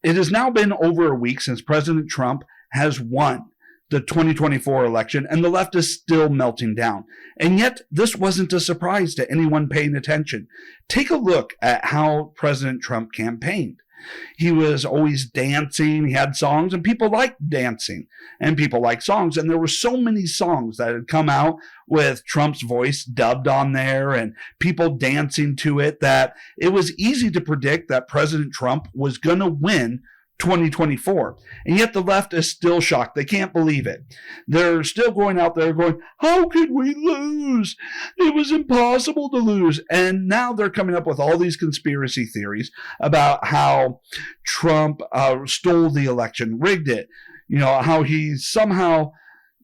It has now been over a week since President Trump has won the 2024 election, and the left is still melting down. And yet, this wasn't a surprise to anyone paying attention. Take a look at how President Trump campaigned. He was always dancing, he had songs, and people liked dancing, and people liked songs. And there were so many songs that had come out with Trump's voice dubbed on there and people dancing to it that it was easy to predict that President Trump was going to win 2024. And yet the left is still shocked. They can't believe it. They're still going out there going, how could we lose? It was impossible to lose. And now they're coming up with all these conspiracy theories about how Trump stole the election, rigged it, how he somehow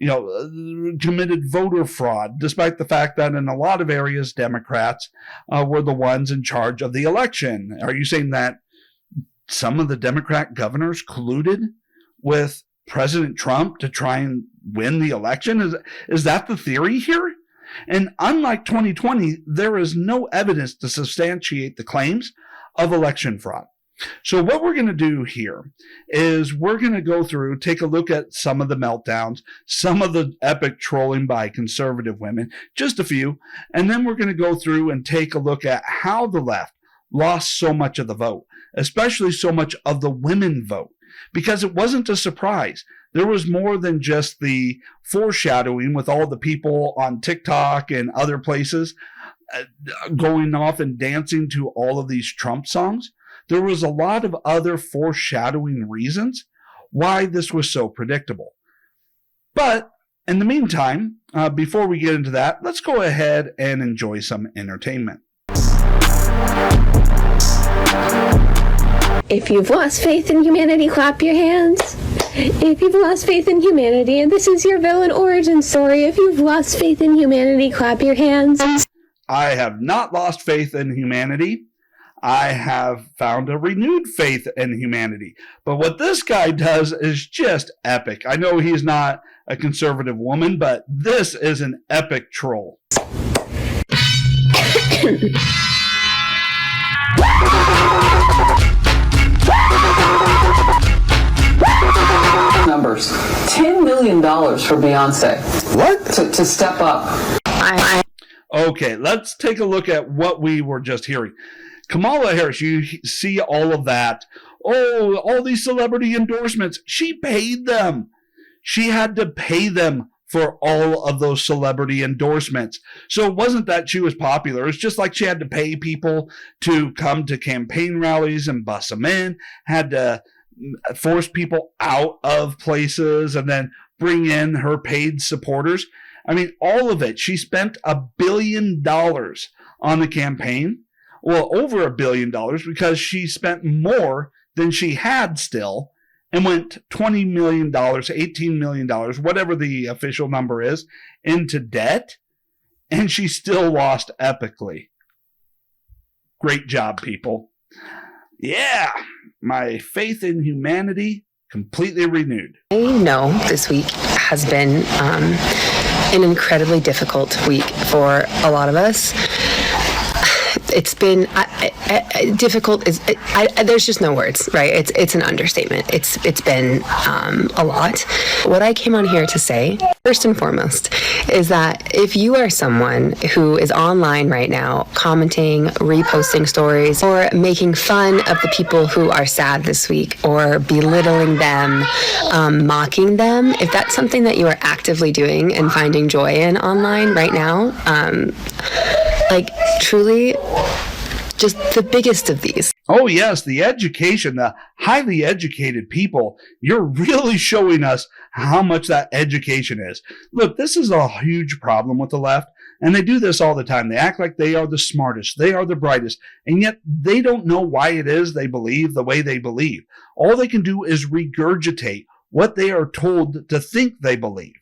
committed voter fraud, despite the fact that in a lot of areas, Democrats were the ones in charge of the election. Are you saying that some of the Democrat governors colluded with President Trump to try and win the election? Is that the theory here? And unlike 2020, there is no evidence to substantiate the claims of election fraud. So what we're going to do here is we're going to go through, take a look at some of the meltdowns, some of the epic trolling by conservative women, just a few, and then we're going to go through and take a look at how the left lost so much of the vote, especially so much of the women vote, because it wasn't a surprise. There was more than just the foreshadowing with all the people on TikTok and other places going off and dancing to all of these Trump songs. There was a lot of other foreshadowing reasons why this was so predictable. But in the meantime, before we get into that, let's go ahead and enjoy some entertainment. If you've lost faith in humanity, clap your hands. If you've lost faith in humanity, and this is your villain origin story, if you've lost faith in humanity, clap your hands. I have not lost faith in humanity. I have found a renewed faith in humanity. But what this guy does is just epic. I know he's not a conservative woman, but this is an epic troll. Numbers. $10 million for Beyonce. What? To step up. Okay, let's take a look at what we were just hearing. Kamala Harris, you see all of that. Oh, all these celebrity endorsements. She paid them. She had to pay them for all of those celebrity endorsements. So it wasn't that she was popular. It's just like she had to pay people to come to campaign rallies and bus them in, had to force people out of places and then bring in her paid supporters. I mean, all of it. She spent $1 billion on the campaign. Well, over $1 billion, because she spent more than she had still and went $20 million, $18 million, whatever the official number is, into debt. And she still lost epically. Great job, people. Yeah, my faith in humanity completely renewed. I know this week has been an incredibly difficult week for a lot of us. It's been difficult. There's just no words, right? It's an understatement. It's been a lot. What I came on here to say, first and foremost, is that if you are someone who is online right now, commenting, reposting stories, or making fun of the people who are sad this week, or belittling them, mocking them, if that's something that you are actively doing and finding joy in online right now, truly, just the biggest of these. Oh, yes, the education, the highly educated people. You're really showing us how much that education is. Look, this is a huge problem with the left, and they do this all the time. They act like they are the smartest, they are the brightest, and yet they don't know why it is they believe the way they believe. All they can do is regurgitate what they are told to think they believe.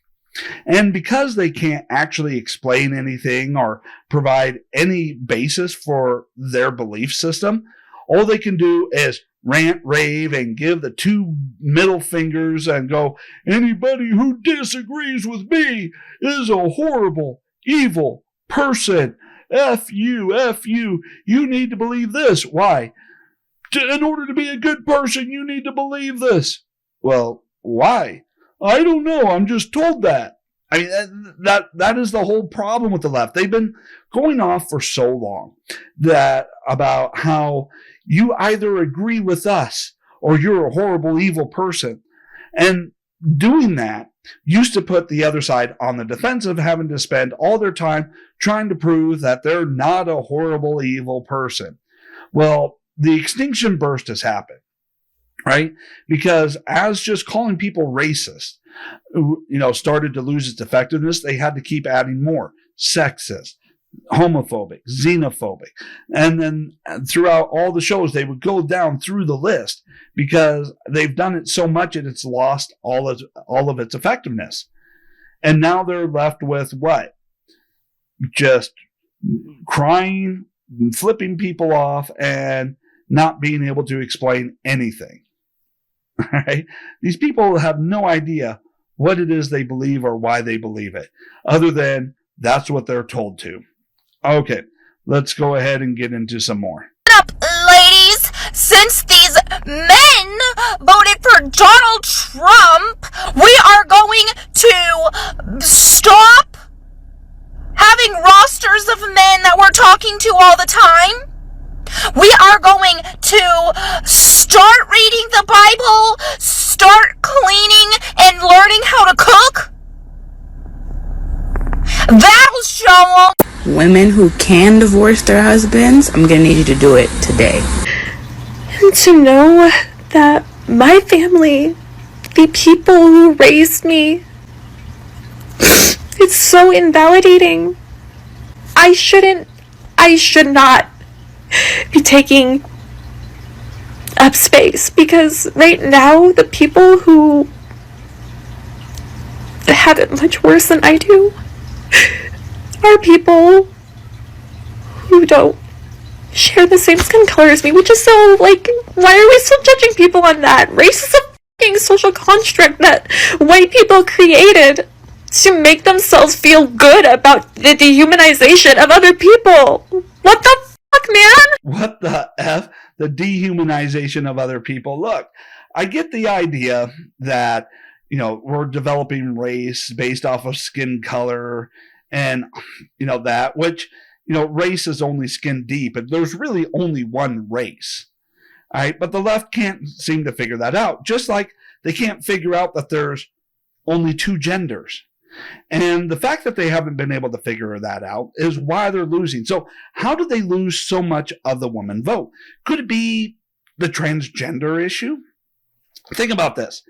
And because they can't actually explain anything or provide any basis for their belief system, all they can do is rant, rave, and give the two middle fingers and go, anybody who disagrees with me is a horrible, evil person. F you, you need to believe this. Why? In order to be a good person, you need to believe this. Well, why? I don't know. I'm just told that. I mean, that is the whole problem with the left. They've been going off for so long about how you either agree with us or you're a horrible, evil person. And doing that used to put the other side on the defensive, having to spend all their time trying to prove that they're not a horrible, evil person. Well, the extinction burst has happened, right? Because as just calling people racist, started to lose its effectiveness, they had to keep adding more. Sexist, homophobic, xenophobic. And then throughout all the shows, they would go down through the list because they've done it so much that it's lost all of its effectiveness. And now they're left with what? Just crying, flipping people off, and not being able to explain anything. Right? These people have no idea what it is they believe or why they believe it, other than that's what they're told to. Okay, let's go ahead and get into some more. Up, ladies! Since these men voted for Donald Trump, we are going to stop having rosters of men that we're talking to all the time. We are going to start reading the Bible, start cleaning and learning how to cook. That'll show them. Women who can divorce their husbands, I'm gonna need you to do it today. And to know that my family, the people who raised me, it's so invalidating. I should not be taking up space, because right now the people who have it much worse than I do are people who don't share the same skin color as me, which is so, like, why are we still judging people on that? Race is a fucking social construct that white people created to make themselves feel good about the dehumanization of other people. What the fuck, man? What the F? The dehumanization of other people. Look, I get the idea that, we're developing race based off of skin color and, that, which, race is only skin deep, and there's really only one race. All right. But the left can't seem to figure that out. Just like they can't figure out that there's only two genders. And the fact that they haven't been able to figure that out is why they're losing. So how do they lose so much of the woman vote? Could it be the transgender issue? Think about this.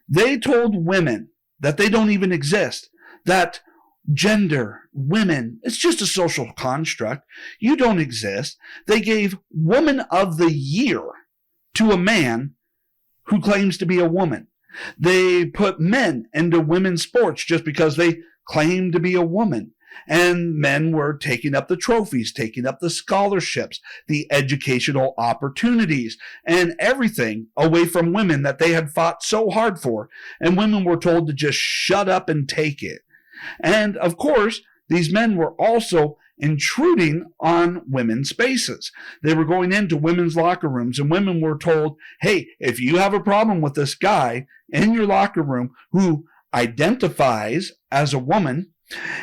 They told women that they don't even exist, that gender, women, it's just a social construct. You don't exist. They gave Woman of the Year to a man who claims to be a woman. They put men into women's sports just because they claim to be a woman. And men were taking up the trophies, taking up the scholarships, the educational opportunities, and everything away from women that they had fought so hard for. And women were told to just shut up and take it. And of course, these men were also intruding on women's spaces. They were going into women's locker rooms, and women were told, hey, if you have a problem with this guy in your locker room who identifies as a woman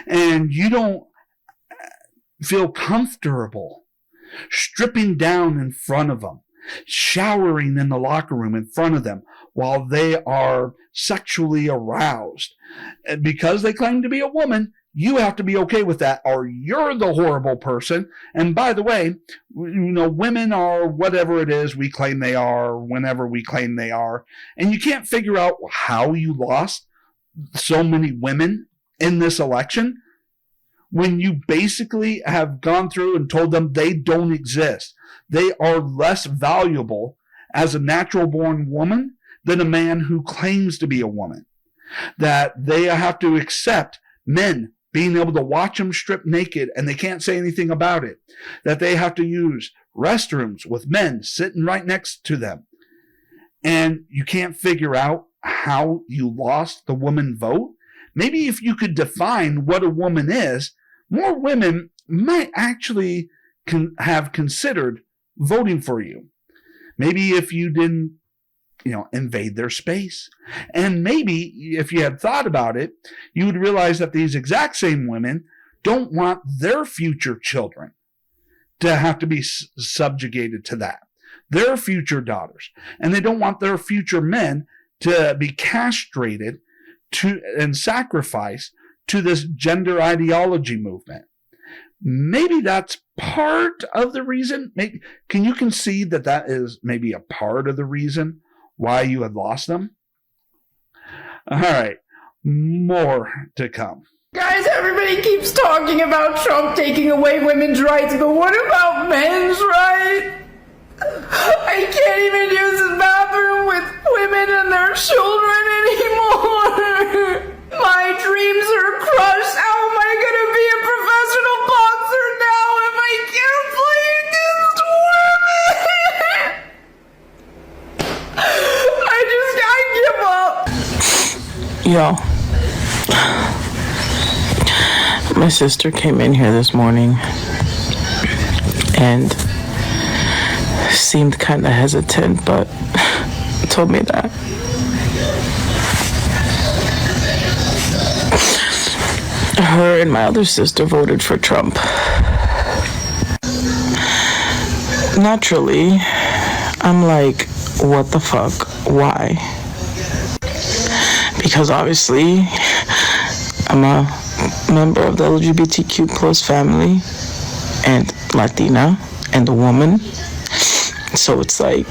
and you don't feel comfortable stripping down in front of them, showering in the locker room in front of them while they are sexually aroused because they claim to be a woman, you have to be okay with that, or you're the horrible person. And by the way, women are whatever it is we claim they are, whenever we claim they are. And you can't figure out how you lost so many women in this election when you basically have gone through and told them they don't exist. They are less valuable as a natural born woman than a man who claims to be a woman. That they have to accept men being able to watch them strip naked and they can't say anything about it. That they have to use restrooms with men sitting right next to them. And you can't figure out how you lost the woman vote. Maybe if you could define what a woman is, more women might actually have considered voting for you. Maybe if you didn't, invade their space. And maybe if you had thought about it, you would realize that these exact same women don't want their future children to have to be subjugated to that. Their future daughters. And they don't want their future men to be castrated and sacrificed to this gender ideology movement. Maybe that's part of the reason. Can you concede that that is maybe a part of the reason why you had lost them? All right, more to come. Guys, everybody keeps talking about Trump taking away women's rights, but what about men's rights? I can't even use the bathroom with women and their children anymore. My dreams are crushed. How am I going to be a professional boxer now if I can't play against women? I give up. Yo, my sister came in here this morning and seemed kind of hesitant, but told me that her and my other sister voted for Trump. Naturally, I'm like, what the fuck? Why? Because obviously, I'm a member of the LGBTQ plus family and Latina and a woman. So it's like,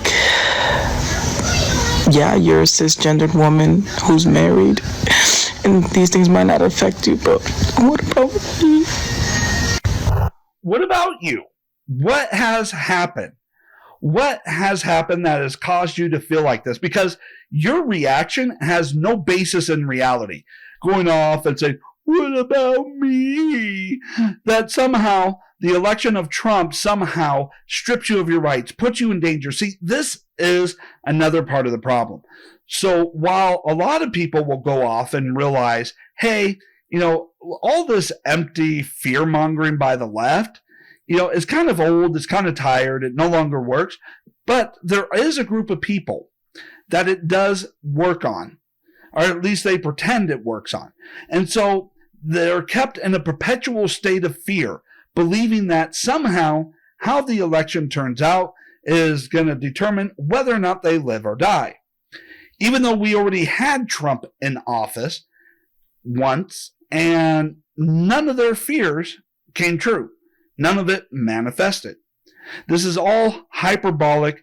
yeah, you're a cisgendered woman who's married, and these things might not affect you, but what about me? What about you? What has happened? What has happened that has caused you to feel like this? Because your reaction has no basis in reality. Going off and saying, what about me? That somehow the election of Trump somehow strips you of your rights, puts you in danger. See, this is another part of the problem. So while a lot of people will go off and realize, hey, all this empty fear mongering by the left, is kind of old, it's kind of tired, it no longer works. But there is a group of people that it does work on, or at least they pretend it works on. And so they're kept in a perpetual state of fear, believing that somehow how the election turns out is going to determine whether or not they live or die. Even though we already had Trump in office once, and none of their fears came true. None of it manifested. This is all hyperbolic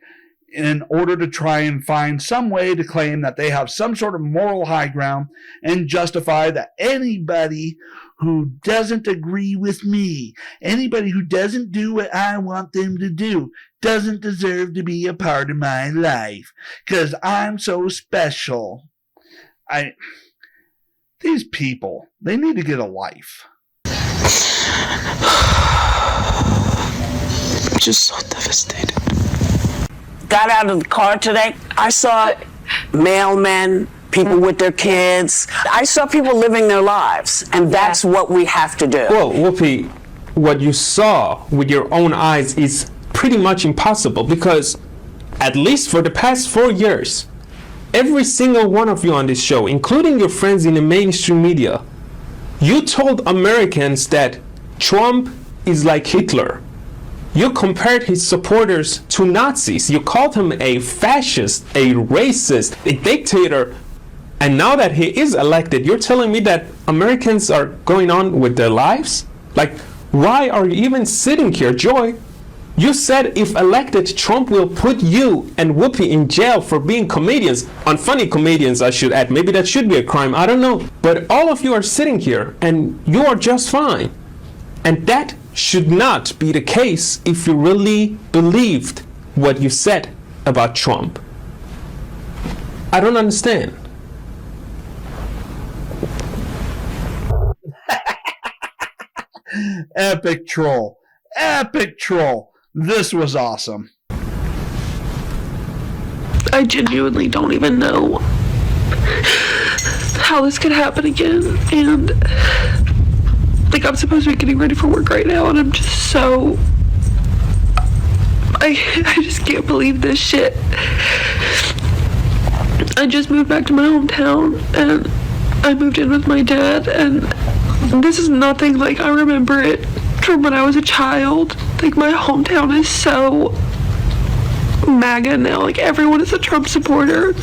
in order to try and find some way to claim that they have some sort of moral high ground and justify that anybody who doesn't agree with me, anybody who doesn't do what I want them to do, doesn't deserve to be a part of my life because I'm so special. These people, they need to get a life. I'm just so devastated. Got out of the car today, I saw mailmen, people with their kids. I saw people living their lives, and that's what we have to do. Well, Whoopi, what you saw with your own eyes is pretty much impossible because, at least for the past 4 years, every single one of you on this show, including your friends in the mainstream media, you told Americans that Trump is like Hitler. You compared his supporters to Nazis. You called him a fascist, a racist, a dictator. And now that he is elected, you're telling me that Americans are going on with their lives? Like, why are you even sitting here, Joy? You said if elected, Trump will put you and Whoopi in jail for being comedians. Unfunny comedians, I should add. Maybe that should be a crime. I don't know. But all of you are sitting here and you are just fine. And that should not be the case if you really believed what you said about Trump. I don't understand. Epic troll. Epic troll. This was awesome. I genuinely don't even know how this could happen again, and I'm supposed to be getting ready for work right now, and I'm just so, I just can't believe this shit. I just moved back to my hometown, and I moved in with my dad, and this is nothing like I remember it from when I was a child. Like, my hometown is so MAGA now. Like, everyone is a Trump supporter.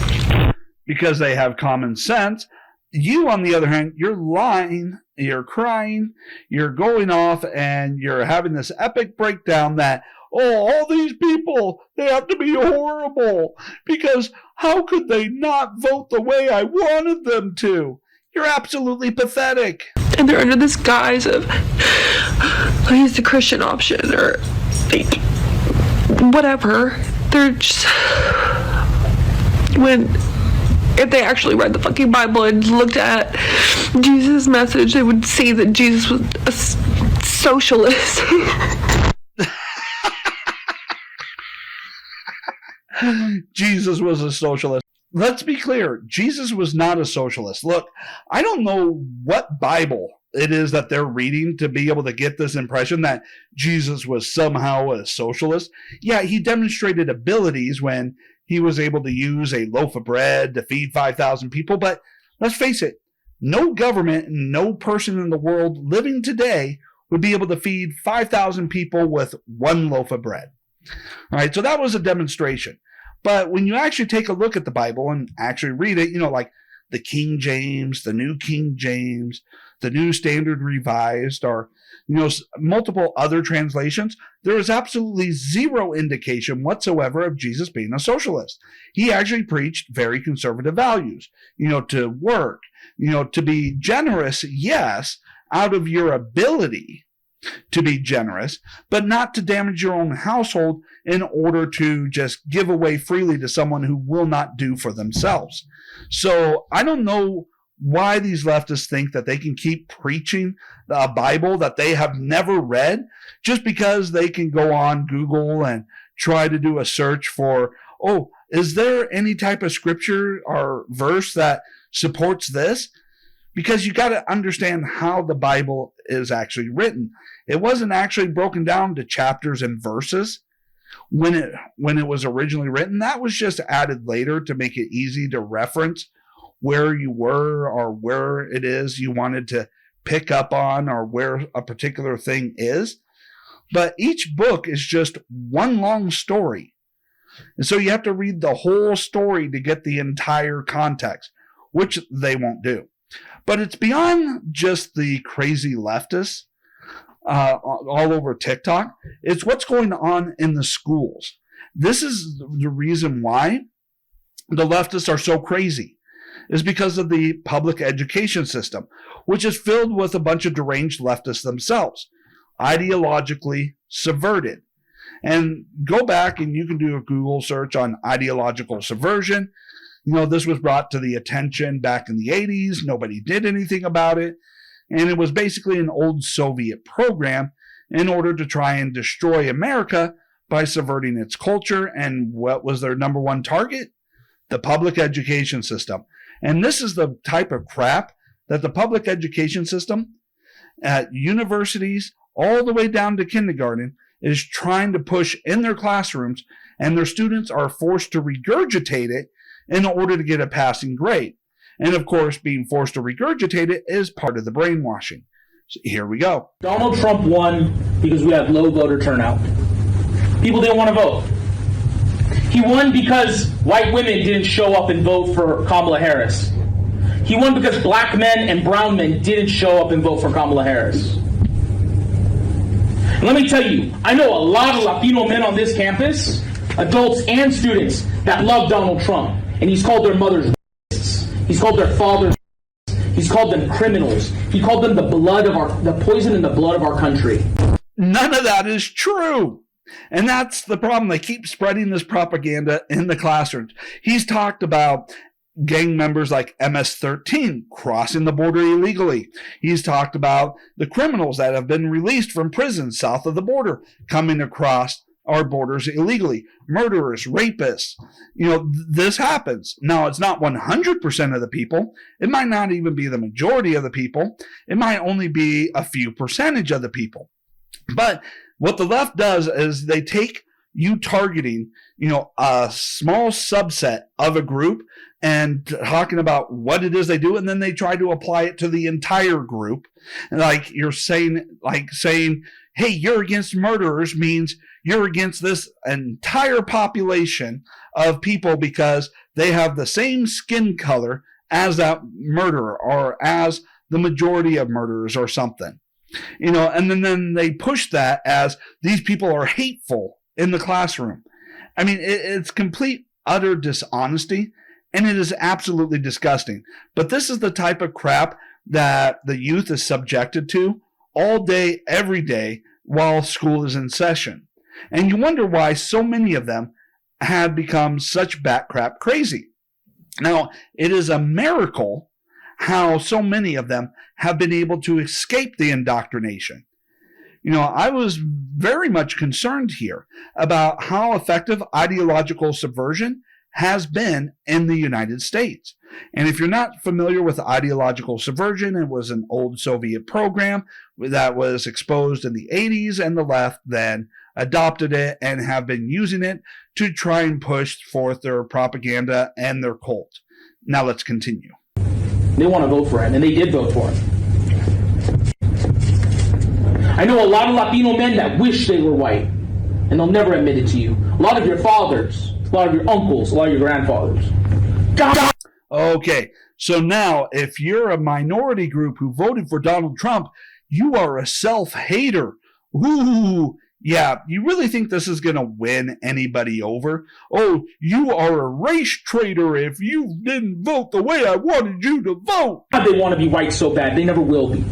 Because they have common sense. You, on the other hand, you're lying, you're crying, you're going off, and you're having this epic breakdown that, oh, all these people, they have to be horrible, because how could they not vote the way I wanted them to? You're absolutely pathetic. And they're under this guise of, oh, he's the Christian option, or like, whatever. They're just, if they actually read the fucking Bible and looked at Jesus' message, they would see that Jesus was a socialist. Jesus was a socialist. Let's be clear. Jesus was not a socialist. Look, I don't know what Bible it is that they're reading to be able to get this impression that Jesus was somehow a socialist. Yeah, he demonstrated abilities when he was able to use a loaf of bread to feed 5,000 people. But let's face it, no government and no person in the world living today would be able to feed 5,000 people with one loaf of bread. All right, so that was a demonstration. But when you actually take a look at the Bible and actually read it, like the King James, the New King James, the New Standard Revised, or multiple other translations, there is absolutely zero indication whatsoever of Jesus being a socialist. He actually preached very conservative values, to work, to be generous, yes, out of your ability to be generous, but not to damage your own household in order to just give away freely to someone who will not do for themselves. So I don't know why these leftists think that they can keep preaching a Bible that they have never read just because they can go on Google and try to do a search for, oh, is there any type of scripture or verse that supports this? Because you got to understand how the Bible is actually written. It wasn't actually broken down to chapters and verses when it was originally written. That was just added later to make it easy to reference where you were or where it is you wanted to pick up on or where a particular thing is. But each book is just one long story. And so you have to read the whole story to get the entire context, which they won't do. But it's beyond just the crazy leftists all over TikTok. It's what's going on in the schools. This is the reason why the leftists are so crazy, is because of the public education system, which is filled with a bunch of deranged leftists themselves, ideologically subverted. And go back and you can do a Google search on ideological subversion. This was brought to the attention back in the 80s. Nobody did anything about it. And it was basically an old Soviet program in order to try and destroy America by subverting its culture. And what was their number one target? The public education system. And this is the type of crap that the public education system at universities all the way down to kindergarten is trying to push in their classrooms, and their students are forced to regurgitate it in order to get a passing grade. And of course, being forced to regurgitate it is part of the brainwashing. So here we go. Donald Trump won because we had low voter turnout. People didn't want to vote. He won because white women didn't show up and vote for Kamala Harris. He won because black men and brown men didn't show up and vote for Kamala Harris. And let me tell you, I know a lot of Latino men on this campus, adults and students, that love Donald Trump. And he's called their mothers racists. He's called their fathers racists. He's called them criminals. He called them the poison in the blood of our country. None of that is true. And that's the problem. They keep spreading this propaganda in the classrooms. He's talked about gang members like MS-13 crossing the border illegally. He's talked about the criminals that have been released from prison south of the border coming across our borders illegally. Murderers, rapists. This happens. Now, it's not 100% of the people. It might not even be the majority of the people. It might only be a few percentage of the people. But what the left does is they take you targeting, a small subset of a group and talking about what it is they do, and then they try to apply it to the entire group. Like you're saying, hey, you're against murderers means you're against this entire population of people because they have the same skin color as that murderer or as the majority of murderers or something. And then they push that as these people are hateful in the classroom. I mean, it's complete, utter dishonesty, and it is absolutely disgusting. But this is the type of crap that the youth is subjected to all day, every day, while school is in session. And you wonder why so many of them have become such bat-crap crazy. Now, it is a miracle how so many of them have been able to escape the indoctrination. I was very much concerned here about how effective ideological subversion has been in the United States. And if you're not familiar with ideological subversion, it was an old Soviet program that was exposed in the 80s, and the left then adopted it and have been using it to try and push forth their propaganda and their cult. Now let's continue. They want to vote for him, and they did vote for him. I know a lot of Latino men that wish they were white, and they'll never admit it to you. A lot of your fathers, a lot of your uncles, a lot of your grandfathers. Okay, so now if you're a minority group who voted for Donald Trump, you are a self-hater. Ooh, yeah, you really think this is going to win anybody over? Oh, you are a race traitor if you didn't vote the way I wanted you to vote. They want to be white so bad, they never will be.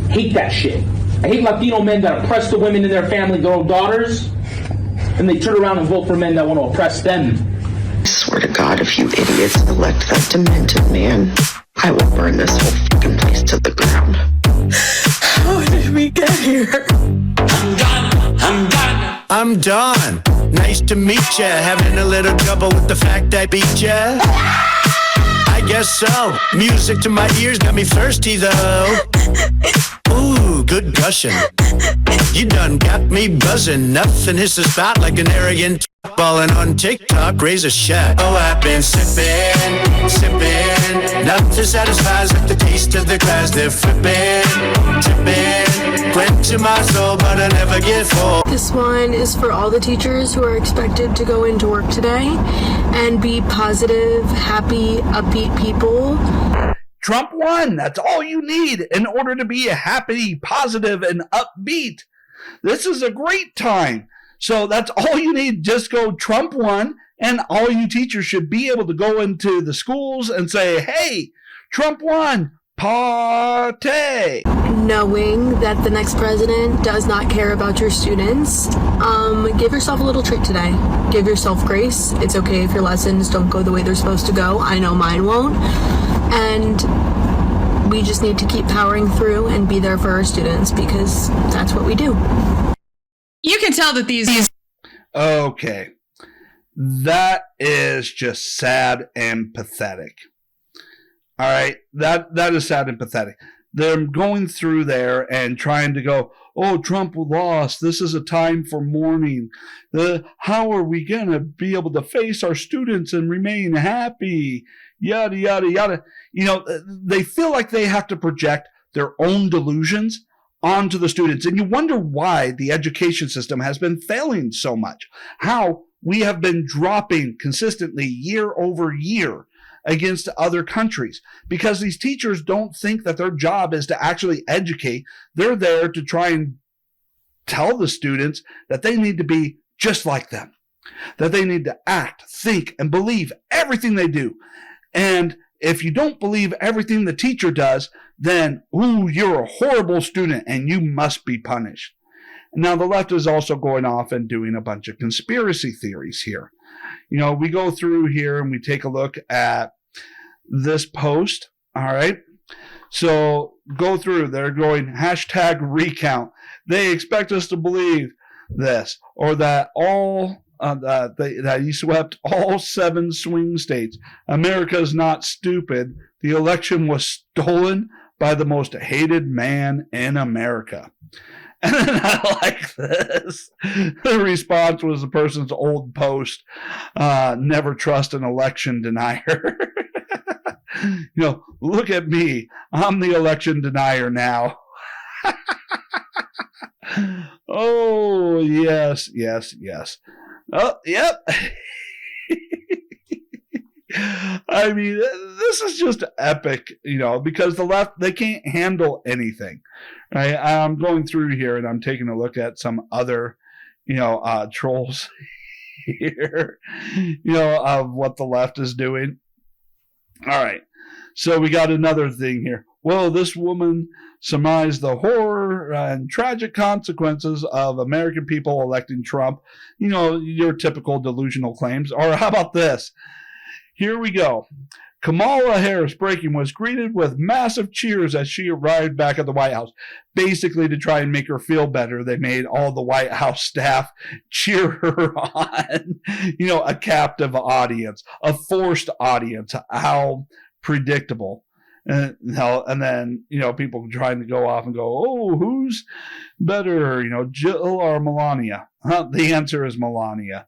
Hate that shit. I hate Latino men that oppress the women in their family, their own daughters, and they turn around and vote for men that want to oppress them. I swear to God, if you idiots elect that demented man, I will burn this whole fucking place to the ground. How did we get here? I'm done. Nice to meet ya. Having a little trouble with the fact I beat ya? I guess so. Music to my ears got me thirsty though. Ooh, good gushing. You done got me buzzing. Nothing hisses about like an arrogant ballin' on TikTok. Raise a shot. Oh, I've been sipping. Nothing satisfies like the taste of the glass they're flipping. Tipping. Quenching my soul, but I never get full. This one is for all the teachers who are expected to go into work today and be positive, happy, upbeat people. Trump won. That's all you need in order to be happy, positive, and upbeat. This is a great time. So that's all you need. Just go Trump won, and all you teachers should be able to go into the schools and say, hey, Trump won. Party. Knowing that the next president does not care about your students, give yourself a little treat today. Give yourself grace. It's okay if your lessons don't go the way they're supposed to go. I know mine won't. And we just need to keep powering through and be there for our students because that's what we do. You can tell that these... Okay. That is just sad and pathetic. All right, that is sad and pathetic. They're going through there and trying to go, oh, Trump lost. This is a time for mourning. How are we going to be able to face our students and remain happy? Yada, yada, yada. They feel like they have to project their own delusions onto the students. And you wonder why the education system has been failing so much. How we have been dropping consistently year over year against other countries, because these teachers don't think that their job is to actually educate. They're there to try and tell the students that they need to be just like them, that they need to act, think, and believe everything they do. And if you don't believe everything the teacher does, then, you're a horrible student and you must be punished. Now, the left is also going off and doing a bunch of conspiracy theories here. We go through here and we take a look at this post. All right. So go through. They're going #recount. They expect us to believe this, or that that he swept all 7 swing states. America's not stupid. The election was stolen by the most hated man in America. And then I like this. The response was the person's old post, never trust an election denier. Look at me. I'm the election denier now. Oh, yes. Oh, yep. I mean, this is just epic, because the left, they can't handle anything, right? I'm going through here and I'm taking a look at some other, trolls here, of what the left is doing. All right. So we got another thing here. Well, this woman surmised the horror and tragic consequences of American people electing Trump. Your typical delusional claims. Or how about this? Here we go. Kamala Harris breaking was greeted with massive cheers as she arrived back at the White House. Basically, to try and make her feel better, they made all the White House staff cheer her on. A captive audience, a forced audience. How predictable. And then, people trying to go off and go, oh, who's better, Jill or Melania? The answer is Melania.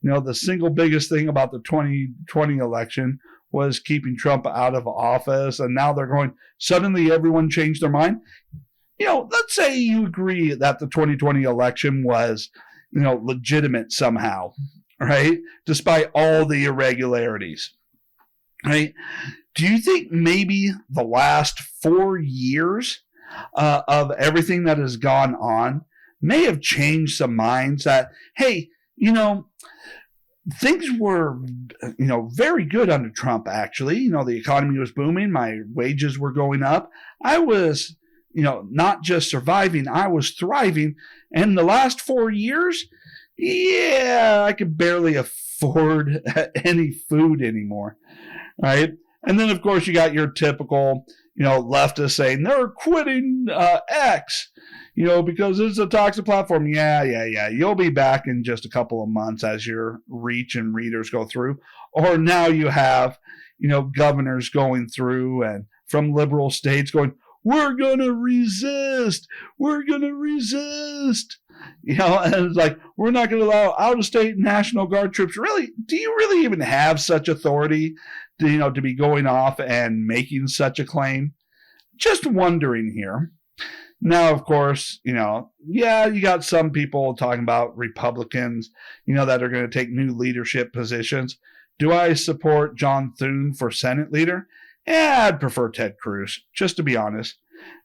The single biggest thing about the 2020 election was keeping Trump out of office. And now they're going, suddenly everyone changed their mind. Let's say you agree that the 2020 election was, legitimate somehow, right? Despite all the irregularities, right? Do you think maybe the last 4 years of everything that has gone on may have changed some minds that, hey, things were, very good under Trump, actually. The economy was booming. My wages were going up. I was, not just surviving, I was thriving. And the last 4 years, yeah, I could barely afford any food anymore, right? And then, of course, you got your typical, leftist saying they're quitting X, because it's a toxic platform. Yeah. You'll be back in just a couple of months as your reach and readers go through. Or now you have, governors going through and from liberal states going, we're going to resist. We're going to resist. And it's like, we're not going to allow out-of-state National Guard troops. Really? Do you really even have such authority to be going off and making such a claim? Just wondering here. Now, of course, you got some people talking about Republicans, that are going to take new leadership positions. Do I support John Thune for Senate leader? Yeah, I'd prefer Ted Cruz, just to be honest.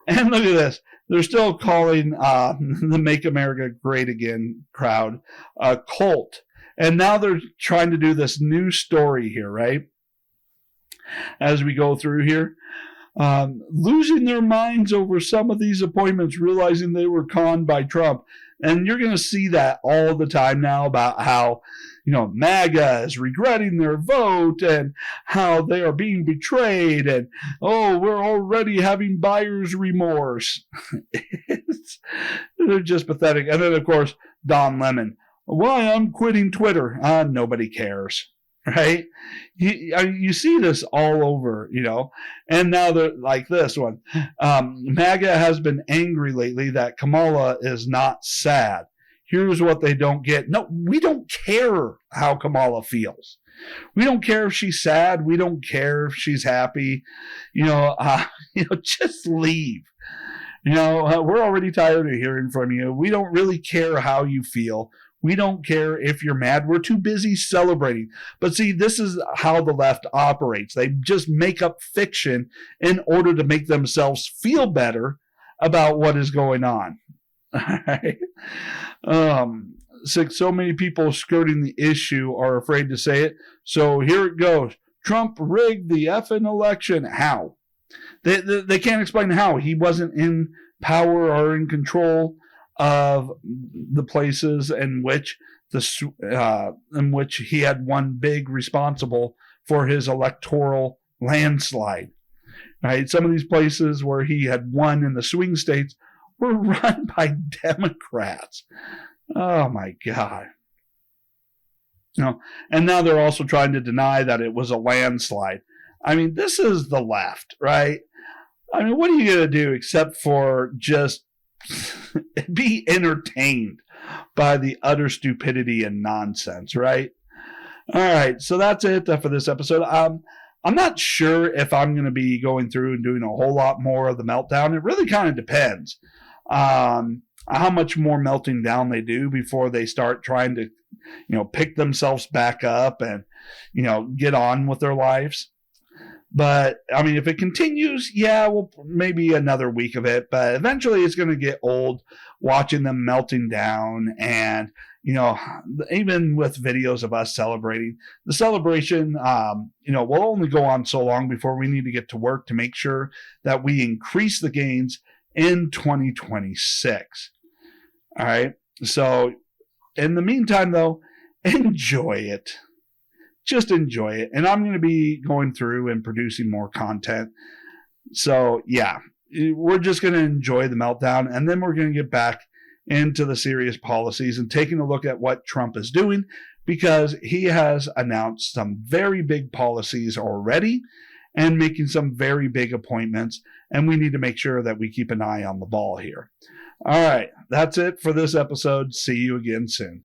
And look at this. They're still calling the Make America Great Again crowd a cult. And now they're trying to do this new story here, right? As we go through here. Losing their minds over some of these appointments, realizing they were conned by Trump. And you're going to see that all the time now about how, MAGA is regretting their vote and how they are being betrayed. And, we're already having buyer's remorse. They're just pathetic. And then, of course, Don Lemon. Why I'm quitting Twitter. Nobody cares. Right? You see this all over, and now they're like this one. MAGA has been angry lately that Kamala is not sad. Here's what they don't get. No, we don't care how Kamala feels. We don't care if she's sad. We don't care if she's happy. Just leave. We're already tired of hearing from you. We don't really care how you feel. We don't care if you're mad. We're too busy celebrating. But see, this is how the left operates. They just make up fiction in order to make themselves feel better about what is going on. All right? So many people skirting the issue are afraid to say it. So here it goes. Trump rigged the effing election. How? They can't explain how. He wasn't in power or in control of the places in which he had one big responsible for his electoral landslide. Right? Some of these places where he had won in the swing states were run by Democrats. Oh my God. And now they're also trying to deny that it was a landslide. I mean, this is the left, right? I mean, what are you going to do except for just be entertained by the utter stupidity and nonsense, right? All right, so that's it for this episode. I'm not sure if I'm going to be going through and doing a whole lot more of the Meltdown. It really kind of depends how much more melting down they do before they start trying to, pick themselves back up and, get on with their lives. But, I mean, if it continues, yeah, well, maybe another week of it. But eventually it's going to get old watching them melting down. And, even with videos of us celebrating, the celebration, will only go on so long before we need to get to work to make sure that we increase the gains in 2026. All right. So in the meantime, though, enjoy it. Just enjoy it. And I'm going to be going through and producing more content. So, yeah, we're just going to enjoy the Meltdown. And then we're going to get back into the serious policies and taking a look at what Trump is doing, because he has announced some very big policies already and making some very big appointments. And we need to make sure that we keep an eye on the ball here. All right, that's it for this episode. See you again soon.